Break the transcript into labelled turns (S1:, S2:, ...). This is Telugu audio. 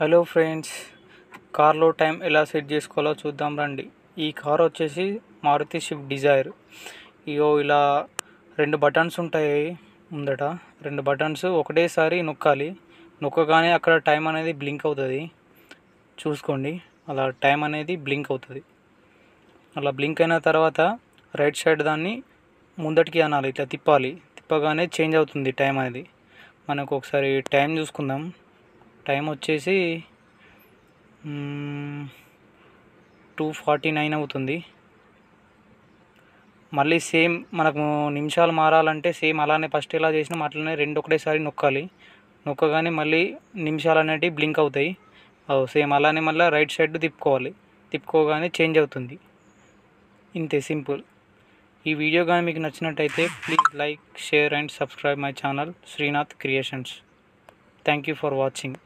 S1: హలో ఫ్రెండ్స్, కార్లో టైం ఎలా సెట్ చేసుకోవాలో చూద్దాం రండి. ఈ కార్ వచ్చేసి మారుతి స్విఫ్ట్ డిజైర్. ఇగో ఇలా 2 బటన్స్ ఉంటాయి ముందట. 2 బటన్స్ ఒకటేసారి నొక్కాలి. నొక్కగానే అక్కడ టైం అనేది బ్లింక్ అవుతుంది. చూసుకోండి, అలా టైం అనేది బ్లింక్ అవుతుంది. అలా బ్లింక్ అయిన తర్వాత రైట్ సైడ్ దాన్ని ముందటికి అనాలి, ఇట్లా తిప్పాలి. తిప్పగానే చేంజ్ అవుతుంది టైం అనేది. మనకు ఒకసారి టైం చూసుకుందాం. టైం వచ్చేసి 2:49 అవుతుంది. మళ్ళీ సేమ్ మనకు నిమిషాలు మారాలంటే సేమ్ అలానే ఫస్ట్ ఎలా చేసినాం అట్లనే 2 ఒకటేసారి నొక్కాలి. నొక్కగానే మళ్ళీ నిమిషాలు అనేటివి బ్లింక్ అవుతాయి. సేమ్ అలానే మళ్ళీ రైట్ సైడ్ తిప్పుకోవాలి. తిప్పుకోగానే చేంజ్ అవుతుంది. ఇంతే, సింపుల్. ఈ వీడియో కానీ మీకు నచ్చినట్టయితే please like, share and subscribe my channel Srinath creations. Thank you for watching.